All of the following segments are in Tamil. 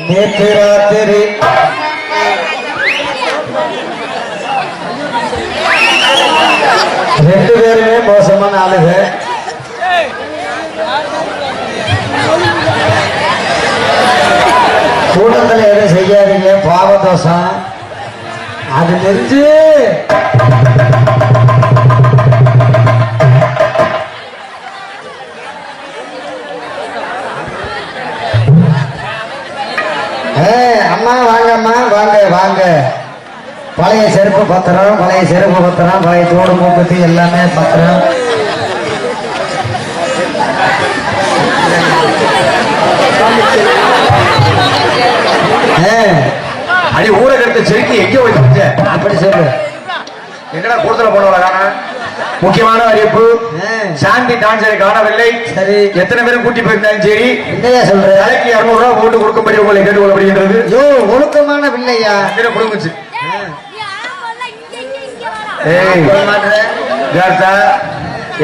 நேற்று ராத்திரி ரெண்டு பேருமே மோசமான ஆளுங்க. கூட்டத்தில் எதுவும் செய்யாதீங்க, பாவதோஷம் அது நெஞ்சு. அம்மா வாங்க, அம்மா வாங்க வாங்க. பழைய செருப்பு பத்திரம், பழைய செருப்பு பத்திரம், பழைய தோடு மூக்குத்தி எல்லாமே பத்திரம். அடி ஊரை கருத்து செருக்கி எங்க போய் தப்பிச்ச? அப்படி சொல்லு. எங்கடா கூடுதல போனவங்க? முக்கியமான அறிவிப்பு, சாந்தி டான்ஸரை காணவில்லை. சரி, எத்தனை பேரும் கூட்டி போயிருந்தாலும் சரி, என்னையா சொல்ற? தலைக்கு 200 ரூபாய் ஓட்டு கொடுக்கும்படி உங்களை கேட்டுக்கொள்ளப்படுகின்றது. யோ, ஒழுக்கமான பிள்ளையா கொடுங்குச்சு.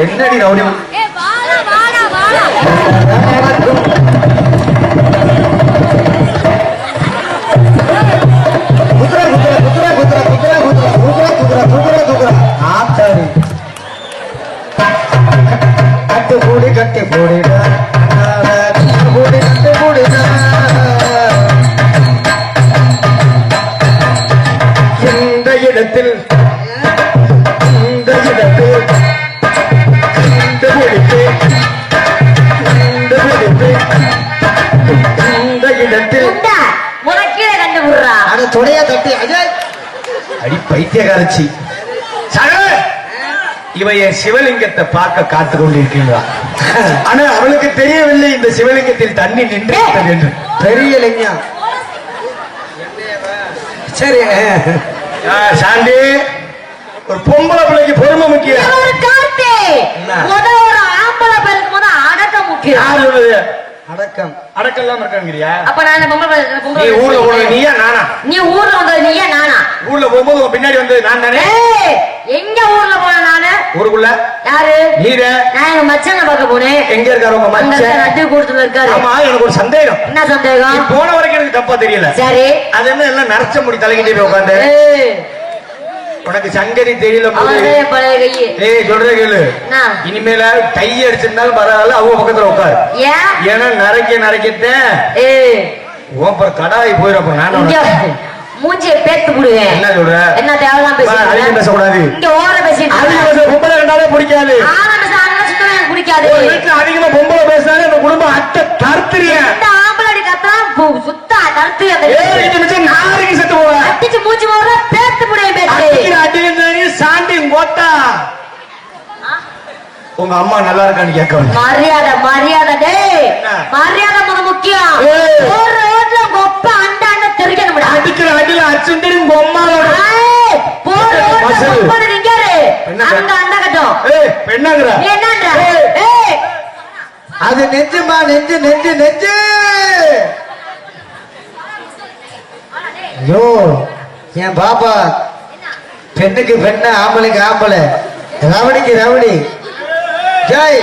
என்னடி ரவுடி? கட்டு கூடி கட்டி கூடிடா, கூடி கட்டு கூடிடா. இந்த இடத்தில் இந்த இடத்தில் இந்த வெடிப்பு இந்த வெடிப்பு இந்த இடத்தில் உனக்கே கண்டு விடுறா. அது துணையா தட்டி அடி பைத்தியகாரச்சி. இவைய சிவலிங்கத்தை பார்க்க காத்து கொண்டிருக்கின்றா. ஆனா அவளுக்கு தெரியவில்லை இந்த சிவலிங்கத்தில் தண்ணி நின்று என்று. பெரிய லிங்கம். சரி சாண்டி, ஒரு பொம்பளை பிள்ளைக்கு பொறுமை முக்கியம். ஒரு ஆம்பளை பேருக்கு போது அடக்கம் முக்கியம். அடக்கம் அடக்கம் இருக்காங்கறியா? அப்ப நான் பொம்பளை நீ ஊர்ல போறது நீயா நானா? நீ ஊர்ல வந்தது நீயா நானா? ஊர்ல போகும்போது பின்னாடி வந்தது நான் தானே. எங்க ஊர்ல போன நானு? ஊருக்குள்ள யாரு? நீரே. நான் எங்க மச்சான பார்க்க போனேன். எங்க இருக்காரு உங்க மச்சான்? நட்டு கூட்டத்துல இருக்காரு. ஆமா, எனக்கு ஒரு சந்தேகம். என்ன சந்தேகம்? நீ போன வரைக்கும் எனக்கு தப்பா தெரியல. சரி, அது என்ன எல்லாம் நரச்ச முடி தலைக்கிட்டே போய் உட்கார்ந்து? உனக்கு சங்கதி தெரியல போது. ஏய், சொல்றத கேளு. இனிமேல டை அடிச்சிருந்தாலும் பரவாயில்ல, அவங்க பக்கத்துல உட்காரு. ஏன்னா நரைக்கத்த ஓப்பர் கடாய் போயிடும். நானும் மூஞ்சிய பேத்து போடுவேன். என்ன சொல்ற? என்ன தேவைதான் பேசக்கூடாது. இங்க ஓர பேசிட்டு பொம்பளை கண்டாலே பிடிக்காது. பிடிக்காது. வீட்டுல அதிகமா பொம்பளை பேசினாலே அந்த குடும்பம் அட்டை தருத்துறிய. ஆம்பளை கத்தா சுத்தா தருத்து. நாளைக்கு செத்து போவ அடிச்சு மூச்சு போற பேத்து போடுவேன். பேத்து சாண்டி கோட்டா. உங்க அம்மா நல்லா இருக்கான்னு கேட்க மரியாதை மரியாதை. டேய், மரியாதை முத முக்கியம். ஒரு ரோட்ல கொப்ப அண்டா அண்ட தெரிக்கணும். அடிக்கிற அடியில அச்சுண்டிரும் பொம்மாவோட போற ரோட்ல கொப்ப நிங்கற அண்ட அண்ட கட்டும். ஏய், பெண்ணங்கற நீ என்னங்கற? ஏய், அது நெஞ்சுமா, நெஞ்சு நெஞ்சு நெஞ்சு. ஐயோ, என் பாப்பா பெண்ணுக்கு பெண்ணு, ஆம்பளைக்கு ஆம்பளை, ரவடிக்கு ரவடி. ஜெய்,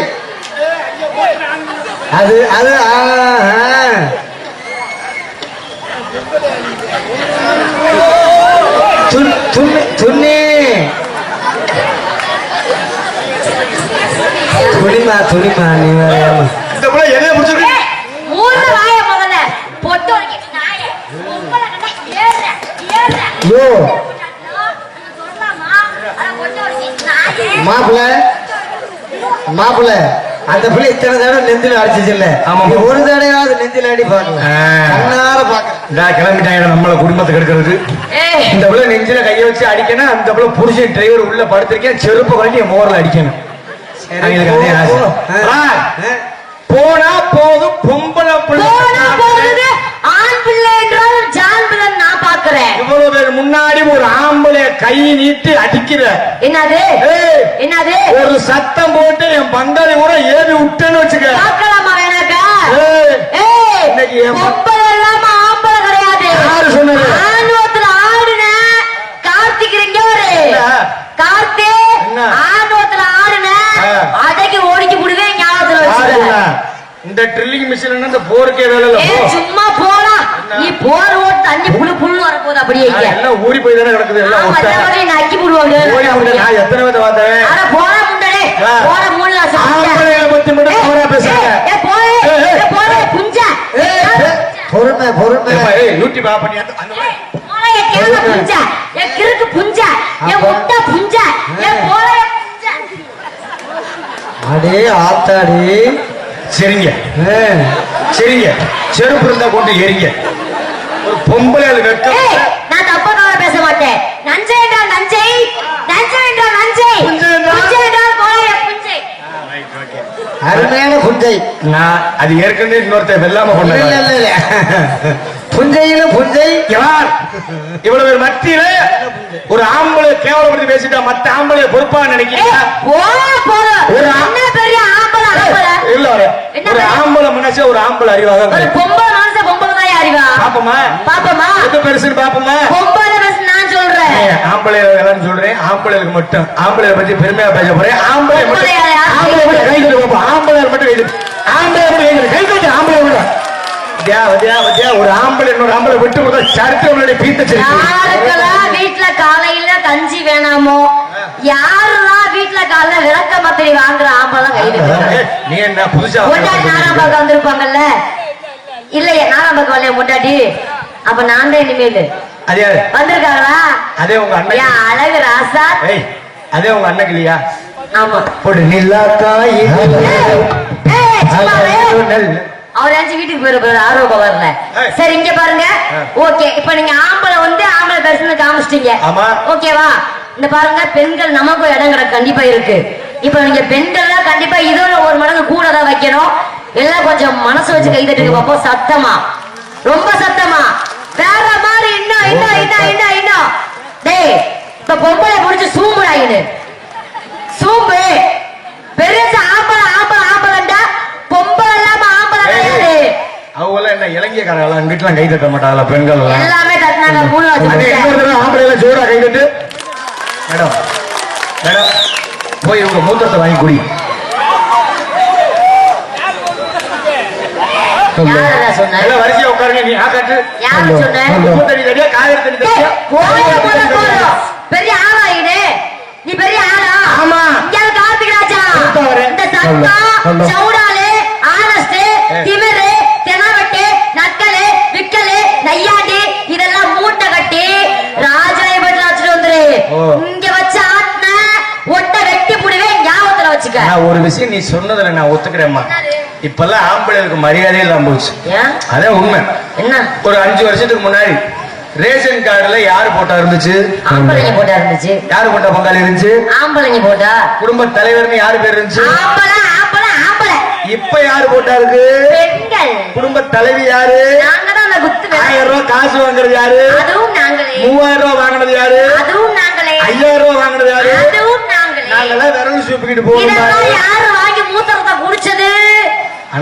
அது அது துண்ணி துணிமா துணிமா. நீ இந்த புள்ள என்ன புடிச்சிருக்கு? மூணு வாய முதல்ல பொட்டு வரைக்கும் நாயே உங்கள கட்ட ஏற ஏற. யோ சொல்லலாமா? அட பொட்டு வரைக்கும் நாயே. மாப்பிள்ள அந்த பிள்ளை இத்தனை தடவை நெஞ்சில அடிச்சிச்சு இல்ல? ஒரு தடவையாவது நெஞ்சில அடி பாக்கல. கண்ணார பாக்க கிளம்பிட்டாங்க நம்மள குடும்பத்துக்கு எடுக்கிறது. இந்த பிள்ளை நெஞ்சில கைய வச்சு அடிக்கணும். அந்த பிள்ளை புருஷன் டிரைவர் உள்ள படுத்திருக்கேன், செருப்பு கழட்டி மோர்ல அடிக்கணும். போனா போதும் பொம்பளை பிள்ளை. ஆண் பிள்ளை என்றால் ஜான் பிள்ளை நான் பாக்குறேன். இவ்வளவு பேர் முன்னாடி ஒரு ஆம்பளை கை நீட்டு அடிக்கிற. என்னது என்னது? ஒரு சத்தம் போட்டு என் பங்காளி கூட ஏறி விட்டுன்னு வச்சுக்க. பார்க்கலாமா வேணாக்கா? இன்னைக்கு பொம்பளை இல்லாம ஆம்பளை கிடையாது. யாரு சொன்னது? ஆணவத்துல ஆடுன இந்த ட்ரில்லிங் மிஷின் இந்த போருக்கே வேலை இல்ல ஏய், சும்மா போடா. நீ போர் ஓட்டு தண்ணி புழு புழு வரப்போகுது அப்படியே இங்க. எல்லாம் ஊறி போய் தானே கிடக்குது எல்லாம் ஆமா, ஒட்டா. இந்த மாதிரி நக்கி புடுவாங்க. ஓடி வந்து நான் எத்தனை பேரை பார்த்தேன். அட போடா முண்டனே. ஆ. போடா மூணு லாசம். ஆம்பளைகளை பத்தி மட்டும் தவறா பேசாத. ஏய், போடே. ஏய், போடே புஞ்சா. பொறுமை பொறுமை. ஏப்பா, ஏய் யூடியூப் ஆஃப் பண்ணி அந்த மாதிரி. போடா ஏ கேள புஞ்சா. ஏ கிறுக்கு புஞ்சா. ஏ முட்டை புஞ்சா. ஏ போடா ஏ புஞ்சா. அடே ஆத்தாடி. சரிங்க ஆ. சரிங்க செருப்பு இருந்தா கொண்டு எரிங்க. ஒரு பொம்பளை வெக்கம். ஏய், நான் தப்பா பேச மாட்டேன். நஞ்சை என்றால் நஞ்சை. நஞ்சை என்றால் நஞ்சை. புஞ்சை என்றால்? புஞ்சை என்றால் போடா ஏ புஞ்சை. அருமையான புஞ்சை. நான் அது ஏற்கனவே இன்னொருத்த வெல்லாம இல்ல, கொண்டு இல்ல, இல்ல. புஞ்சையில புஞ்சை. யார் இவ்வளவு பேர் மத்தியில ஒரு ஆம்பளை கேவலப்படுத்தி பேசிட்டா மத்த ஆம்பளை பொறுப்பா ஏய், நினைக்கிறீங்களா? போடா போடா. ஒரு என்ன பெரிய ஆம்பளை ஆம்பளை. இல்ல ஒரு ஆம்பளை மனசு ஒரு ஆம்பளை அறிவாக ஒரு பொம்பளை மனச பொம்பளை தான் அறிவா. பாப்போமா பாப்பமா. எது பெருசுன்னு பாப்போமா? பொம்பளை மனசு நான் சொல்றேன். ஆம்பளை எல்லாம் சொல்றேன். ஆம்பளைக்கு மட்டும் ஆம்பளை பத்தி பெருமையா பேச போறேன். ஆம்பளை மட்டும் பொம்பளையா? ஆம்பளை மட்டும் கை தட்டு பாப்போம். ஆம்பளை மட்டும் கை தட்டு. ஆம்பளை மட்டும் கை தட்டு. கை தட்டு ஆம்பளை மட்டும். ஒரு ஆம்பளை இன்னொரு ஆம்பளை விட்டு கொடுத்தா சரித்திரம் பீத்த யாருக்கெல்லாம் வீட்டுல காலையில கஞ்சி வேணாமோ, யாரெல்லாம் வீட்டுல காலையில விளக்க மத்தடி வாங்குற ஆம்பளை கைது. நீ என்ன புதுசா முன்னாடி நாலாம் பக்கம் வந்திருப்பாங்கல்ல. இல்லையா நாலாம் பக்கம் வரலையா முன்னாடி? அப்ப நான் தான் இனிமேல் அதே வந்திருக்காங்களா? அதே உங்க அண்ணன். ஏன் அழகு ராசா. ஏய் அதே உங்க அண்ணன் இல்லையா? ஆமா. போடு நில்லாக்கா அவர் ஏன் வீட்டுக்கு போயிருப்பாரு ஆர்வம் வரல. ஏய். சரி இங்க பாருங்க. ஓகே, இப்ப நீங்க ஆம்பளை வந்து ஆம்பளை பேசுன்னு காமிச்சிட்டீங்க. ஆமா. ஓகேவா? இந்த பாருங்க, பெண்கள் நமக்கு இடம் கிடக்கு கண்டிப்பா இருக்கு. இப்ப நீங்க பெண்கள் கண்டிப்பா இதோட ஒரு மடங்கு கூட தான் வைக்கணும். எல்லாம் கொஞ்சம் மனசு வச்சு கை தட்டுங்க பாப்போம். சத்தமா, ரொம்ப சத்தமா, வேற மாதிரி. இன்னும் இன்னும் இன்னும் இன்னும் இன்னும். டேய், இப்ப பொம்பளை முடிச்சு சூம்புடாயின்னு சூம்பு. பெருசா ஆம்பளை ஆம்பளை ஆம்பளைண்டா பொம்பளை இல்லாம ஆம்பளை கிடையாது. அவங்க என்ன இலங்கைக்காரங்களா? அங்கிட்டுலாம் கை தட்ட மாட்டாங்களா பெண்கள் எல்லாம்? எல்லாமே தட்டினாங்க. மூணு வச்சு ஆம்பளை எல்லாம் ஜோரா கை தட்டு. மேடம் மேடம் போய் இவங்க மூத்தத்தை வாங்கி குடி. யாரடா சொன்ன? எல்லாம் வரிசையா உட்காருங்க. நீ ஆகாட்டு யாரு சொன்ன? உப்பு தண்ணி தனியா காவிரி தண்ணி தனியா. போய போல போறோம். பெரிய ஆளா இது? நீ பெரிய ஆளா? ஆமா. இங்க கார்த்திக் ராஜா. கூப்பிட்டா வரேன். இந்த சத்தம், சவுடாலு, ஆனஸ்ட், திமிரு, தெனாவட்டு, நக்கலு, விக்கலு, நையாண்டி இதெல்லாம் மூட்டை கட்டி ராஜாயை பற்றி வச்சுட்டு வந்துரு. ஓ. இங்க வச்ச ஆட்ன ஒட்ட வெட்டி புடுவேன். ஞாபகத்துல வச்சுக்க. நான் ஒரு விஷயம் நீ சொன்னதுல நான் ஒத்துக்கிறேம்மா. என்னது? இப்பெல்லாம் ஆம்பளைகளுக்கு மரியாதையே இல்லாம போச்சு. ஏன்? அதான் உண்மை. என்ன? ஒரு 5 வருஷத்துக்கு முன்னாடி ரேஷன் கார்டுல யாரு போட்டா இருந்துச்சு? ஆம்பளைங்க போட்டா இருந்துச்சு. யாரு போட்டா பங்காளி இருந்துச்சு? ஆம்பளைங்க போட்டா. குடும்ப தலைவர்னு யாரு பேர் இருந்துச்சு? ஆம்பளை ஆம்பளை ஆம்பளை. இப்ப யாரு போட்டா இருக்கு? பெண்கள். குடும்ப தலைவி யாரு? நாங்க தான் அந்த குத்து 1000 ரூபாய் காசு வாங்குறது யாரு? அதுவும் நாங்களே. 3000 ரூபாய் வாங்கினது யாரு? அதுவும் நாங்களே. 5000 ரூபாய் வாங்கினது யாரு? அதுவும் நாங்களே. நாங்கெல்லாம் விரல் சூப்பிக்கிட்டு இதெல்லாம் போவோம். யாரு வாங்கி மூத்திரத்தை குடிச்சது?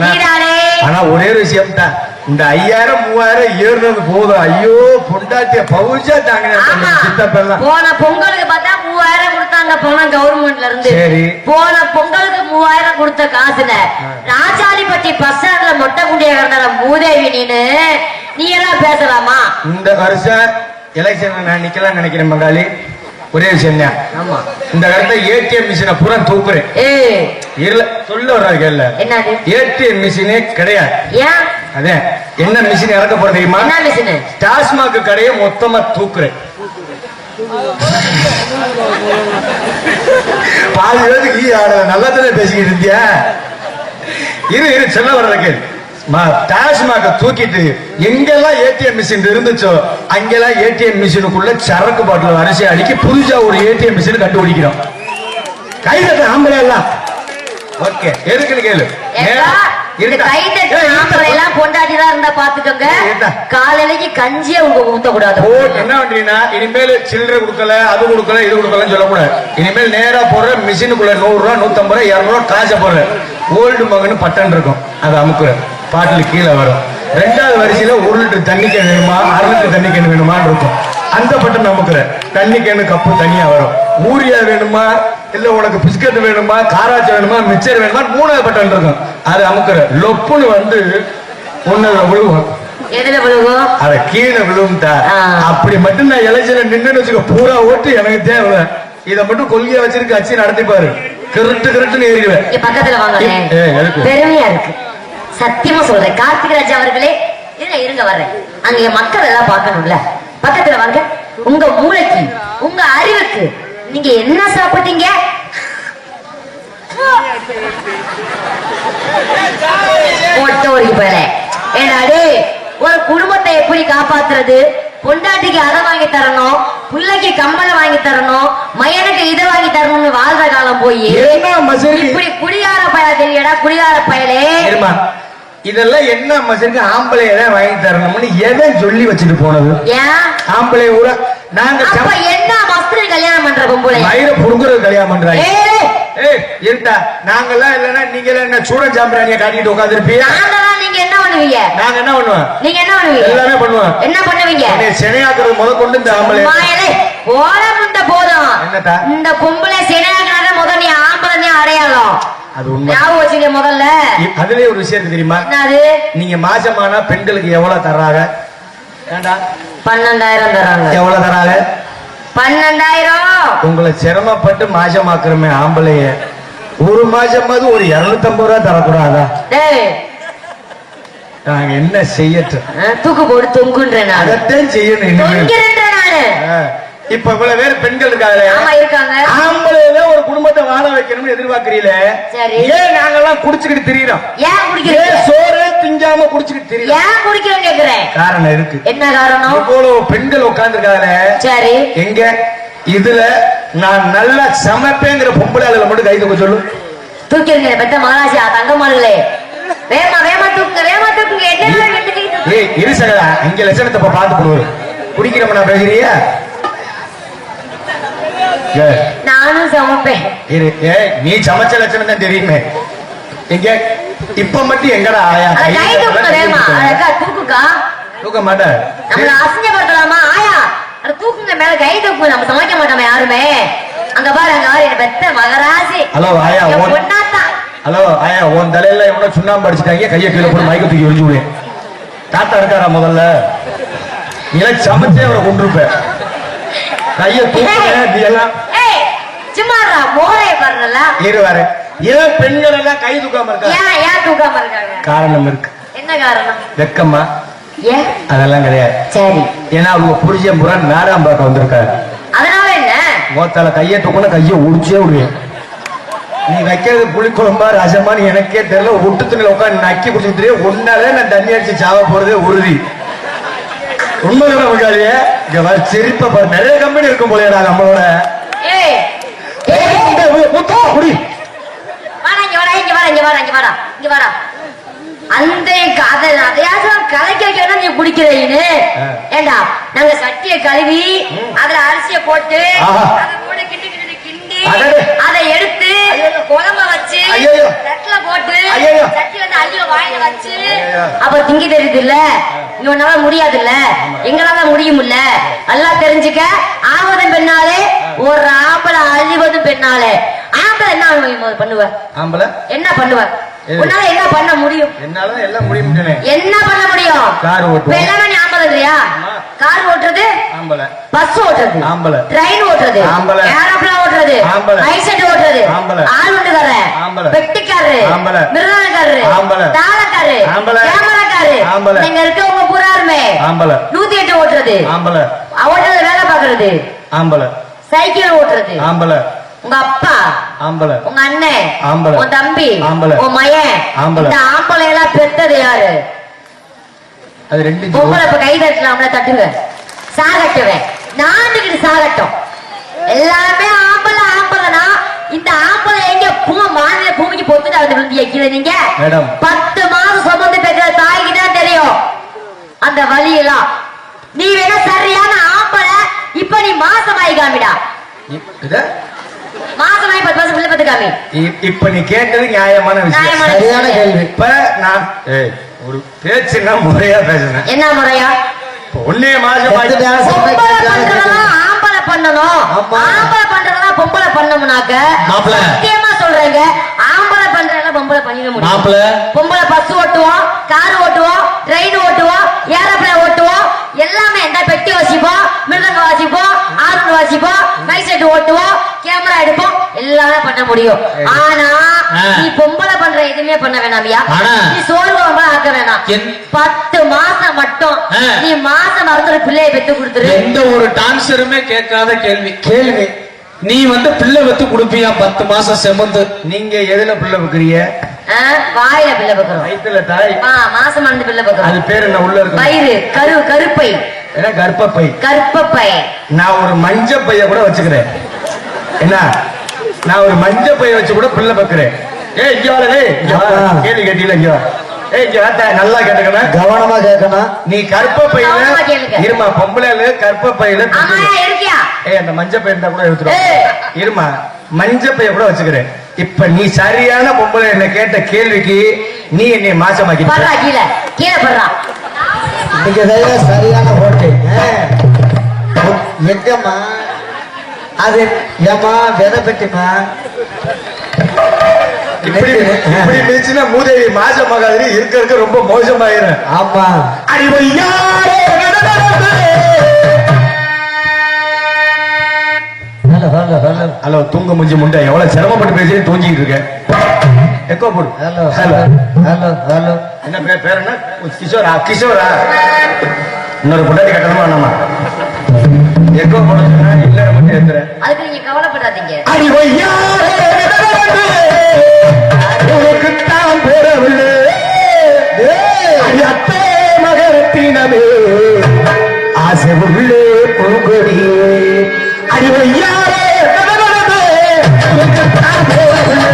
நீதானே. ஆனா ஒரே ஒரு விஷயம் தான், இந்த 5000 3000 ஏறுனது போதும். ஐயோ பொண்டாட்டிய பவுச்சா தாங்க ஆமா. சித்தப்பெல்லாம். போன பொங்கலுக்கு பார்த்தா 3000 கொடுத்தாங்க பணம் கவர்மெண்ட்ல இருந்து. சரி. போன பொங்கலுக்கு 3000 கொடுத்த காசுல ராஜாலிப்பட்டி பஸ் ஸ்டாண்ட்ல மொட்டை குண்டிய கிடந்த மூதேவி நீ எல்லாம் பேசலாமா? இந்த வருஷம் எலெக்ஷன் நான் நிக்கலாம் நினைக்கிறேன் பங்காளி. ஒரே விஷயம் தான். ஆமா. இந்த இடத்த ஏடிஎம் மிஷினை பூரா தூக்குறேன். ஏய், இல்ல சொல்ல வர்றாரு கேள்ல. என்னது? ஏடிஎம் மிஷினே கிடையாது. ஏன்? அதே என்ன மிஷின் இறக்க போற தெரியுமா? என்ன மிஷினு? டாஸ்மாக் கடையை மொத்தமா தூக்குறேன். பாதி பேருக்கு நல்லா தானே பேசிக்கிட்டு இருந்தியா? இரு சொல்ல வர்றதுக்கு டாஸ்மாக தூக்கிட்டு எங்கெல்லாம் ஏடிஎம் மிஷின் இருந்துச்சோ அங்கெல்லாம் ஏடிஎம் மிஷினுக்குள்ள சரக்கு பாட்டில் வரிசை அடிக்கி புதுசா ஒரு ஏடிஎம் மிஷின் கண்டுபிடிக்கிறோம். கைதட்ட ஆம்பளை எல்லாம் ஓகே எதுக்குன்னு கேளு. பொண்டாட்டிதான் இருந்தா பாத்துக்கோங்க. காலையிலக்கு கஞ்சியே உங்க ஊத்த கூடாது. என்ன பண்றீங்கன்னா இனிமேல் சில்லறை கொடுக்கல அது கொடுக்கல இது கொடுக்கலன்னு சொல்லக்கூடாது. இனிமேல் நேரா போடுற மிஷினுக்குள்ள 100 ரூபாய் 150 ரூபாய் 200 ரூபாய் காசை போடுற ஓல்டு மகன் பட்டன் இருக்கும். அதை அமுக்குற பாட்டில் கீழே வரும். 2வது வரிசையில 1 லிட்டர் தண்ணி கேன் வேணுமா 1/2 லிட்டர் தண்ணி கேன் வேணுமான்னு இருக்கும். அந்த பட்டன் அமுக்குற தண்ணி கேனு கப்பு தனியா வரும். ஊரியா வேணுமா இல்ல உனக்கு பிஸ்கட் வேணுமா காராச்சி வேணுமா மிச்சர் வேணுமா மூணாவது பட்டன் இருக்கும் அது அமுக்குற லொப்புன்னு வந்து ஒன்னு விழுவும் எதுல விழுகும் அத கீழே விழுவும்டா ஆ. அப்படி மட்டும் நான் எலெக்ஷன்ல நின்னு வச்சுக்க பூரா ஓட்டு எனக்கு தேவை இத மட்டும் கொள்கையா வச்சிருக்க அச்சி நடத்தி பாரு கிருட்டுன்னு ஏறிடுவேன் இங்க பக்கத்துல வாங்க எதுக்கு? பெருமையா இருக்கு சத்தியமா சொல்றேன் கார்த்திகராஜ் அவர்களே இருங்க வர்றேன் அங்க மக்கள் எல்லாம் பார்க்கணும்ல பக்கத்துல வாங்க உங்க மூளைக்கு உங்க அறிவுக்கு நீங்க என்ன சாப்பிட்டீங்க ஒட்டோரி போல ஏடாடே ஒரு குடும்பத்தை எப்படி காப்பாத்துறது பொண்டாட்டிக்கு அதை வாங்கி தரணும் பிள்ளைக்கு கம்பளை வாங்கி தரணும் மயனுக்கு இதை வாங்கி தரணும்னு வாழ்ற காலம் போய் என்ன மசருக்கு இப்படி குடியார பயல தெரியடா குடியார பயலே இருமா இதெல்லாம் என்ன மசருக்கு ஆம்பளைய வாங்கி தரணும்னு எதை சொல்லி வச்சுட்டு போனது ஏன் ஆம்பளை ஊரா நாங்க அப்ப என்ன மஸ்திரி கல்யாணம் பண்ற பொம்பளை மயிர புடுங்குறது கல்யாணம் பண்றாங்க ஏய், ஏய் இருட்டா நாங்கெல்லாம் இல்லன்னா நீங்க எல்லாம் என்ன சூடன் சாம்பிராணிய காட்டிட்டு உட்காந்துருப்பீங்க நாங்கெல்லாம் நீங்க என்ன பண்ணுவீங்க நாங்க என்ன பண்ணுவோம் நீங்க என்ன பண்ணுவீங்க எல்லாமே பண்ணுவோம் என்ன பண்ணுவீங்க உன்னை சினையாக்குறது முத கொண்டு இந்த ஆம்பளை மாயலே ஓலமுண்ட போதும் என்னத்தா? இந்த பொம்பளை சினையாக்குனாத முதல் நீ ஆம்பளை அடையாளம் அது உண்மை ஞாபகம் வச்சுக்க முதல்ல அதுலயே ஒரு விஷயம் இருக்கு தெரியுமா என்னது நீங்க மாசமானா பெண்களுக்கு எவ்வளவு தர்றாங்க ஏண்டா 12,000 தராங்க எவ்வளவு தர்றாங்க 12,000 உங்களை சிரமப்பட்டு மாசமாக்குறமே ஆம்பளைய ஒரு மாசமாவது ஒரு 250 ரூபாய் தரக்கூடாதா டேய் நாங்க என்ன செய்யட்டும் தூக்கு போட்டு தொங்குன்றேன் நானு அதைத்தான் செய்யணும் இனிமேல். தொங்குறேன் நானு இப்ப இவ்வளவு பேர் பெண்கள் இருக்காங்க ஆமா இருக்காங்க ஆம்பளையில ஒரு குடும்பத்தை வாழ வைக்கணும்னு எதிர்பார்க்கிறீங்களே சரி. ஏன் நாங்கெல்லாம் குடிச்சுக்கிட்டு திரியிறோம் ஏன் ஏன் குடிக்கிறீங்க சோறே திங்காம குடிச்சுக்கிட்டு திரியிறோம் ஏன் குடிக்கிறேன்னு கேக்குறேன் காரணம் இருக்கு என்ன காரணம் இவ்வளவு பெண்கள் உட்கார்ந்துருக்காங்க சரி எங்க இதுல நான் நல்லா சமைப்பேங்கிற பொம்பளை ஆளுகளை மட்டும் கை தூக்க சொல்லு தூக்கிருங்க பெத்த மகாராஜா தங்கமானுங்களே வேமா தூக்குங்க என்ன ரெண்டு கை தூக்கு. ஏய் இரு சகலா இங்க லட்சணத்தை இப்ப பார்த்து போடுவாரு குடிக்கிறவங்க நான் பேசுறியா ஏய், நானும் சமைப்பேன் இரு ஏய் நீ சமைச்ச லட்சணம் தான் தெரியுமே எங்க இப்ப மட்டும் எங்கடா ஆயா அத கை தூக்குங்க வேமா அதக்கா தூக்குக்கா தூக்க மாட்டேன் நம்மள அசிங்கப்படுத்தலாமா ஆயா அத தூக்குங்க மேல கை தூக்குங்க நம்ம சமைக்க மாட்டோமே யாருமே அங்க பாரு என் பெத்த மகராசி ஹலோ ஆயா என் உன் பொண்ணாத்தா ஹலோ ஆயா உன் தலையில எவ்வளவு சுண்ணாம்பு அடிச்சுட்டாங்க கையை கீழே போட்டு மயக்க தூக்கி ஒழிச்சு விடுவேன் தாத்தா இருக்காரா முதல்ல நீ சமைச்சே அவரை கொண்டிருப்ப கையை தூக்க நீ எல்லாம் ஏய் சும்மாடா மோரைய பாருங்கல இரு வர ஏன் பெண்கள் எல்லாம் கை தூக்காம இருக்கா ஏன் தூக்காம இருக்காங்க காரணம் இருக்கு என்ன காரணம் வெக்கம்மா ஏன் அதெல்லாம் கிடையாது சரி ஏன்னா அவங்க புரிஞ்ச முரண் மேடாம் பார்க்க வந்திருக்காரு அதனால என்ன மோத்தால கையை தூக்கணும் கையை உடிச்சே விடுவேன் நீ வைக்கிறது புளிக்குழம்பா ரசமான்னு எனக்கே தெரியல ஒட்டு துணியில உட்காந்து நக்கி குடிச்சுட்டு ஒன்னாலே நான் தண்ணி அடிச்சு சாவ போறதே உறுதி உண்மைதான முகாலியே இங்க வர சிரிப்பா பாரு நிறைய கம்பெனி இருக்கும் போலடா நம்மளோட ஏய் குடி இங்க வாடா அந்த அதையாச்சும் கலைக்க வைக்கணும் நீ குடிக்கிறீன்னு ஏண்டா நாங்க சட்டியை கழுவி அதுல அரிசிய போட்டு ஆஹா. அதை கூட கிண்டி அடடே. அதை எடுத்து குழம்ப வச்சு ஐயையோ. தட்டுல போட்டு ஐயையோ. சட்டி வந்து ஐயோ வாயில வச்சு ஐயையோ. அப்ப திங்கி தெரியுது இல்ல இவனால முடியாது இல்ல எங்களால முடியும் இல்ல நல்லா தெரிஞ்சுக்க ஆவதும் பெண்ணாலே ஒரு ஆம்பளை அழிவதும் பெண்ணாலே ஆம்பளை என்ன பண்ணுவ ஆம்பளை என்ன பண்ணுவ உன்னால என்ன பண்ண முடியும் என்னால எல்லாம் முடியும் என்ன பண்ண முடியும் கார் ஓட்டுவோம். எல்லாமே நீ ஆம்பளை இல்லையா கார் ஓட்டுறது ஆம்பளை பஸ் ஓட்டுறது ஆம்பளை. ட்ரெயின் ஓட்டுறது ஆம்பளை. ஏரோப்ளேன் ஓட்டுறது ஆம்பளை. ஐசெட் ஓட்டுறது ஆம்பளை. ஆள் வண்டுக்காரரு ஆம்பளை. பெட்டிக்காரரு ஆம்பளை. மிருதனக்காரரு ஆம்பளை. தாளக்காரரு ஆம்பளை. கேமராக்காரு ஆம்பளை. நீங்க இருக்கவங்க பூராருமே ஆம்பளை 108 ஓட்டுறது ஆம்பளை ஓட்டுறது வேலை பாக்குறது ஆம்பளை சைக்கிள் ஓட்டுறது ஆம்பளை உங்க அப்பா ஆம்பளை உங்க அண்ணன் ஆம்பளை. உன் தம்பி ஆம்பளை. உன் மயன் ஆம்பளை. இந்த ஆம்பளை எல்லாம் பெத்தது யாரு அது ரெண்டு பொம்பளை இப்ப கை தட்டலாம்ல தட்டுங்க சாகட்டுவேன் நாண்டுகிட்டு சாகட்டும் எல்லாமே ஆம்பளைனா இந்த ஆம்பளை எங்க மாநில பூமிக்கு பொத்துட்டு வந்து விழுந்து வைக்கிறது நீங்க மேடம். 10 மாதம் சுமந்து பெற்ற தாய்க்கு தான் தெரியும் அந்த வழியெல்லாம் நீ வேணா சரியான ஆம்பளை இப்ப நீ மாசமாயி காமிடா இத மாசமாயி 10 மாசம் பிள்ளை பத்து காமி இப்ப நீ கேட்டது நியாயமான விஷயம் நியாயமான சரியான விஷயம். கேள்வி இப்ப நான் ஒரு பேச்சுன்னா முறையா பேசுனேன் என்ன முறையா இப்ப ஒன்னே மாசம் எத்தனை பொம்பளை சமைக்கிறாங்க பண்றதெல்லாம் ஆம்பளை ஆம்பளை பண்ணணும். ஆமா. ஆம்பளை பண்றதெல்லாம் பொம்பளை பண்ணோம்னாக்க மாப்பிள. சத்தியமா சொல்றேங்க, ஆம்பளை பண்றதெல்லாம் பொம்பளை பண்ணிட முடியும். மாப்பிள. பொம்பளை பஸ் ஓட்டுவோம், கார் ஓட்டுவோம், ட்ரெயின் ஓட்டுவோம், ஏரோப்ளேன் ஓட்டுவோம், எல்லாமே இந்த பெட்டி வாசிப்போம், மிருதங்க வாசிப்போம், ஆர்வன் வாசிப்போம், மைக் செட் ஓட்டுவோம், கேமரா எடுப்போம், எல்லாமே பண்ண முடியும். ஆனா நீ பொம்பளை பண்ற எதுவுமே பண்ண வேணாமியா. ஆனா நீ சோறு குழம்பா ஆக்க வேணாம். 10 மாசம் மட்டும் நீ மாசம் மறந்துற பிள்ளைய பெத்து கொடுத்துரு. எந்த ஒரு டான்சருமே கேட்காத கேள்வி. நீ வந்து பிள்ளை வெத்து கொடுப்பியா 10 மாசம் செமந்து? நீங்க எதுல பிள்ளை வைக்கிறீங்க? வாயில பிள்ளை பக்குறோம், வயிற்றுல தாய். மாசம் மறந்து பிள்ளை அது பக்குறோம். பேர் என்ன உள்ள இருக்கு? வயிறு கருப்பை, ஏன்னா கர்ப்பப்பை. கர்ப்பப்பை. நான் ஒரு மஞ்ச பைய கூட வச்சுக்கிறேன். என்ன, நான் ஒரு மஞ்ச பைய வச்சு கூட பிள்ளை பக்குறேன். இங்க வரலே கேள்வி கேட்டீங்களா? இங்க வா. இங்க வாத்தா, நல்லா கேட்டுக்கணும், கவனமா கேட்கணும். நீ கர்ப்பப்பையில கவனமா கேளுங்க. இருமா, பொம்பளைல கர்ப்பப்பையில ஆமாயா இருக்கியா? அந்த மஞ்ச பை இருந்தா கூட எடுத்துரும். இருமா, மஞ்ச பைய கூட வச்சுக்கிறேன். இப்ப நீ சரியான பொம்பளை என்ன கேட்ட கேள்விக்கு நீ என்னை மாசமாக்கி படுறா, கீழே படுறா. நீங்க செய்யற சரியான ஓட்டு. எங்கம்மா அது? ஏமா விதை பெட்டிமா? இப்படி இருந்துச்சுன்னா மூதேவி மாசமாகாது, இருக்க ரொம்ப மோசமாயிரும். ஆமா. ஹலோ, தூங்க முடிஞ்சு முண்டை, எவ்வளவு சிரமப்பட்டு பேசி தூங்கிட்டு இருக்க. எக்கோ போடு. Hello hello hello hello. என்ன பேர் என்ன? கிஷோரா? கிஷோரா? இன்னொரு பொண்டாட்டி கட்டணுமா வேணாமா? எக்கோ போட சொன்னா இல்ல மட்டும் ஏத்துறேன். அதுக்கு நீங்க கவலைப்படாதீங்க. உனக்குத்தான் போறவில்லை அத்தே மகரத்தினமே ஆசை உள்ளே பூங்கொடியே அடிவையாரே உனக்குத்தான் போறவில்லை.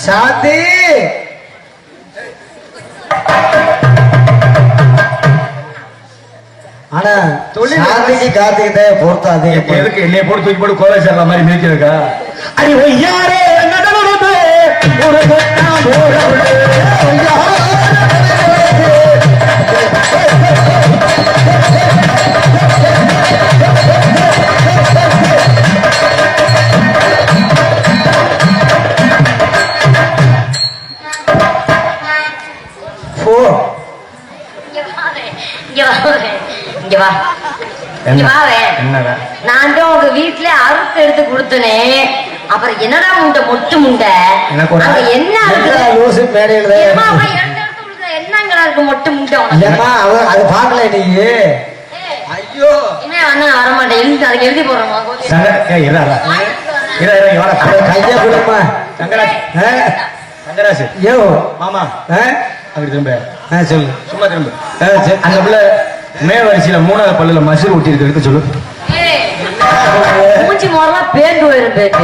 சாந்தி, ஆனா சாந்திக்கு கார்த்திகை தான் பொறுத்த அதிகம். எதுக்கு என்னைய போட்டு தூக்கி போட்டு கோவை சேர்ற மாதிரி மிதிக்கிறதுக்கா? அடி ஒய்யாரே நடனது உனக்குத்தான் போறவில்லை. இங்க வா. இங்க வாவே. என்னடா? நான் தான் உங்க வீட்டுல அறுத்து எடுத்து கொடுத்தனே, அப்புறம் என்னடா முண்டை மொட்டு முண்டை? எனக்கு ஒரு அங்க என்ன இருக்குது? லூசு மேடையில ஏம்மா, அம்மா, எடுத்து எடுத்து கொடுக்குற என்னங்கடா இருக்கு மொட்டு முண்டை உனக்கு? ஏமா அது பாக்கல நீ? ஐயோ, இனிமே அண்ணன் வரமாட்டேன், எழுதி அதுக்கு எழுதி போடுறோமா? கையா கொடுமா தங்கராசு. யோ மாமா அப்படி திரும்ப சொல்லு. சும்மா திரும்ப. அந்த பிள்ளை மேவரிசையில 3வது பல்லுல மசூர் ஊட்டி இருக்கு, எடுக்க சொல்லு. மூஞ்சி மோரெல்லாம் பேந்து போயிரும் பேந்து.